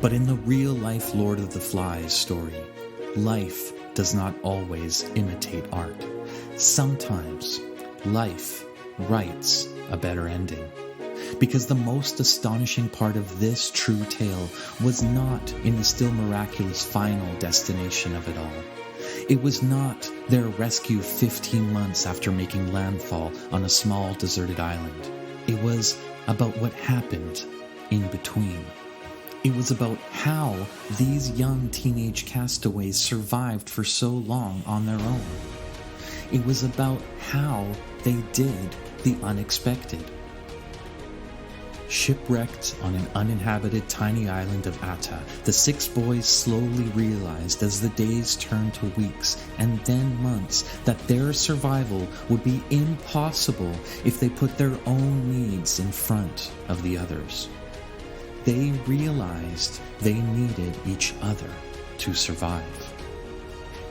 But in the real-life Lord of the Flies story, life does not always imitate art. Sometimes life writes a better ending. Because the most astonishing part of this true tale was not in the still miraculous final destination of it all. It was not their rescue 15 months after making landfall on a small deserted island. It was about what happened in between. It was about how these young teenage castaways survived for so long on their own. It was about how they did the unexpected. Shipwrecked on an uninhabited tiny island of Atta, the 6 boys slowly realized as the days turned to weeks and then months that their survival would be impossible if they put their own needs in front of the others. They realized they needed each other to survive.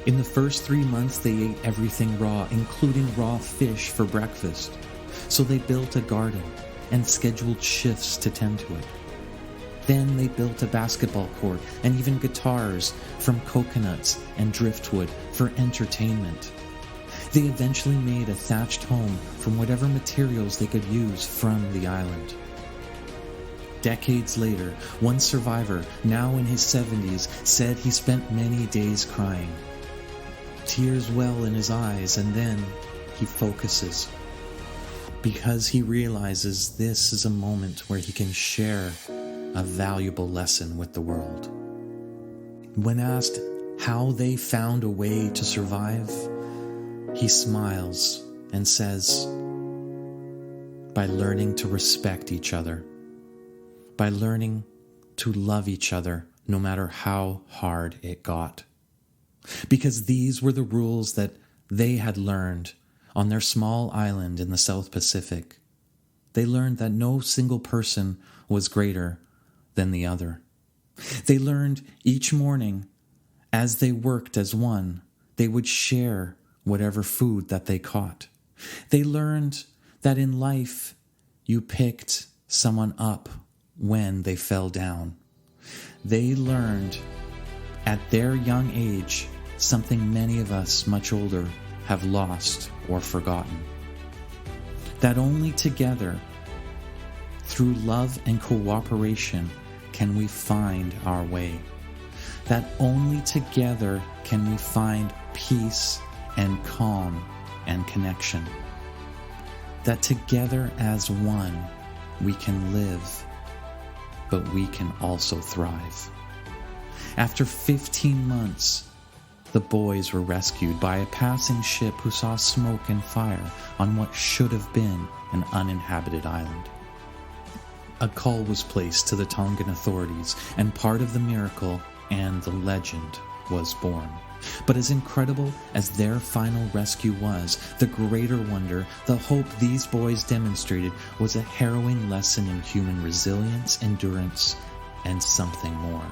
In the first 3 months, they ate everything raw, including raw fish for breakfast. So they built a garden and scheduled shifts to tend to it. Then they built a basketball court and even guitars from coconuts and driftwood for entertainment. They eventually made a thatched home from whatever materials they could use from the island. Decades later, one survivor, now in his 70s, said he spent many days crying. Tears well in his eyes, and then he focuses. Because he realizes this is a moment where he can share a valuable lesson with the world. When asked how they found a way to survive, he smiles and says, by learning to respect each other, by learning to love each other no matter how hard it got. Because these were the rules that they had learned on their small island in the South Pacific. They learned that no single person was greater than the other. They learned each morning, as they worked as one, they would share whatever food that they caught. They learned that in life, you picked someone up when they fell down. They learned at their young age something many of us much older have lost or forgotten. That only together, through love and cooperation, can we find our way. That only together can we find peace and calm and connection. That together as one, we can live, but we can also thrive. After 15 months, the boys were rescued by a passing ship who saw smoke and fire on what should have been an uninhabited island. A call was placed to the Tongan authorities, and part of the miracle and the legend was born. But as incredible as their final rescue was, the greater wonder, the hope these boys demonstrated was a harrowing lesson in human resilience, endurance, and something more.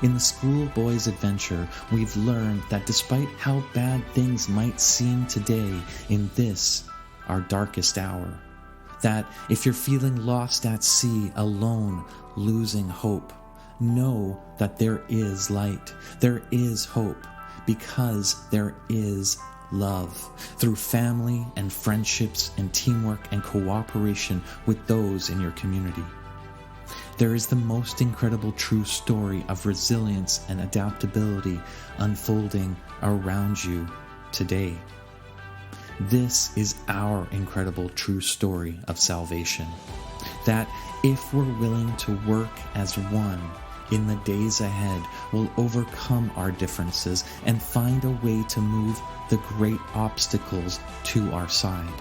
In the schoolboy's adventure, we've learned that despite how bad things might seem today in this, our darkest hour, that if you're feeling lost at sea, alone, losing hope, know that there is light, there is hope, because there is love, through family and friendships and teamwork and cooperation with those in your community. There is the most incredible true story of resilience and adaptability unfolding around you today. This is our incredible true story of salvation. That if we're willing to work as one in the days ahead, we'll overcome our differences and find a way to move the great obstacles to our side.